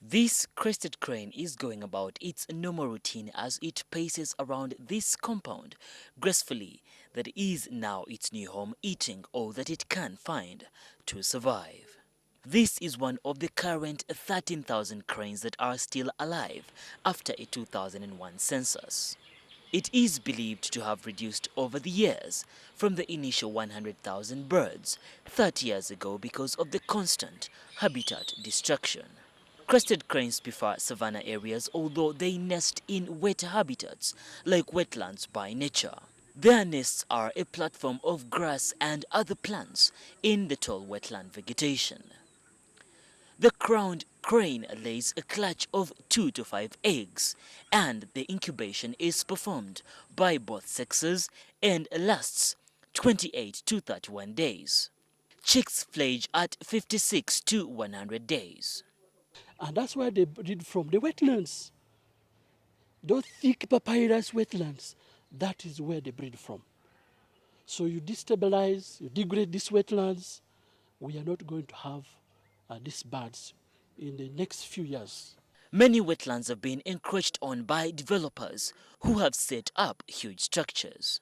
This crested crane is going about its normal routine as it paces around this compound gracefully that is now its new home, eating all that it can find to survive. This is one of the current 13,000 cranes that are still alive after a 2001 census. It is believed to have reduced over the years from the initial 100,000 birds 30 years ago because of the constant habitat destruction. Crested cranes prefer savanna areas, although they nest in wet habitats like wetlands by nature. Their nests are a platform of grass and other plants in the tall wetland vegetation. The crowned crane lays a clutch of 2 to 5 eggs, and the incubation is performed by both sexes and lasts 28 to 31 days. Chicks fledge at 56 to 100 days. And that's where they breed from, the wetlands. Those thick papyrus wetlands, that is where they breed from. So you destabilize, you degrade these wetlands, we are not going to have these birds in the next few years. Many wetlands have been encroached on by developers who have set up huge structures.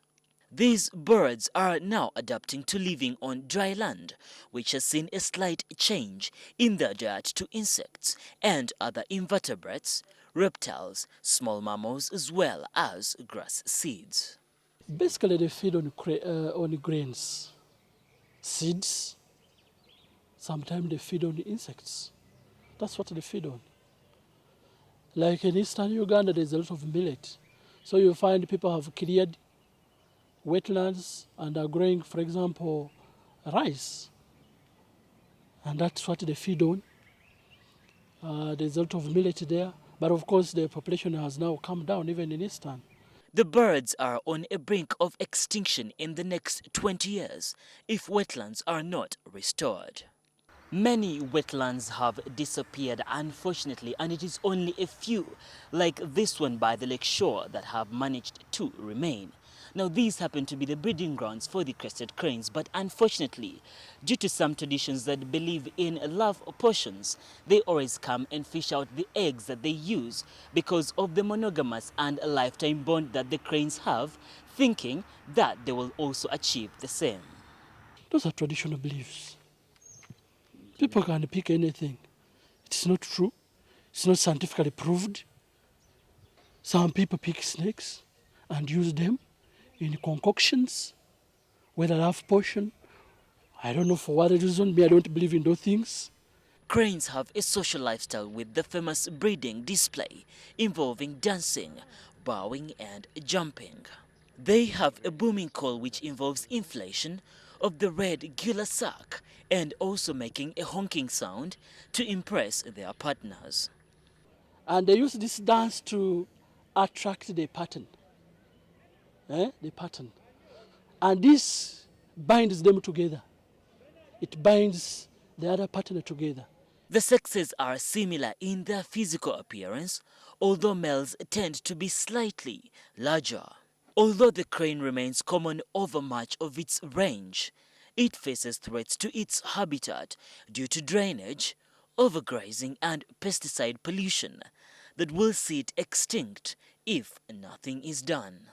These birds are now adapting to living on dry land, which has seen a slight change in their diet to insects and other invertebrates, reptiles, small mammals, as well as grass seeds. Basically, they feed on grains, seeds. Sometimes they feed on the insects. That's what they feed on. Like in eastern Uganda, there's a lot of millet. So you find people have cleared wetlands and are growing, for example, rice. And that's what they feed on. There's a lot of millet there. But of course, the population has now come down, even in eastern. The birds are on a brink of extinction in the next 20 years if wetlands are not restored. Many wetlands have disappeared, unfortunately, and it is only a few, like this one by the lake shore, that have managed to remain. Now, these happen to be the breeding grounds for the crested cranes, but unfortunately, due to some traditions that believe in love potions, they always come and fish out the eggs that they use because of the monogamous and lifetime bond that the cranes have, thinking that they will also achieve the same. Those are traditional beliefs. People can pick anything. It's not true. It's not scientifically proved. Some people pick snakes and use them in concoctions, whether love potion. I don't know for what reason. Me, I don't believe in those things. Cranes have a social lifestyle with the famous breeding display involving dancing, bowing and jumping. They have a booming call which involves inflation of the red gila sac and also making a honking sound to impress their partners. And they use this dance to attract the pattern. The pattern. And this binds them together. It binds the other partner together. The sexes are similar in their physical appearance, although males tend to be slightly larger. Although the crane remains common over much of its range, it faces threats to its habitat due to drainage, overgrazing and pesticide pollution that will see it extinct if nothing is done.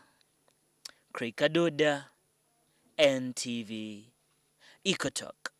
Krikadoda, NTV, Ecotalk.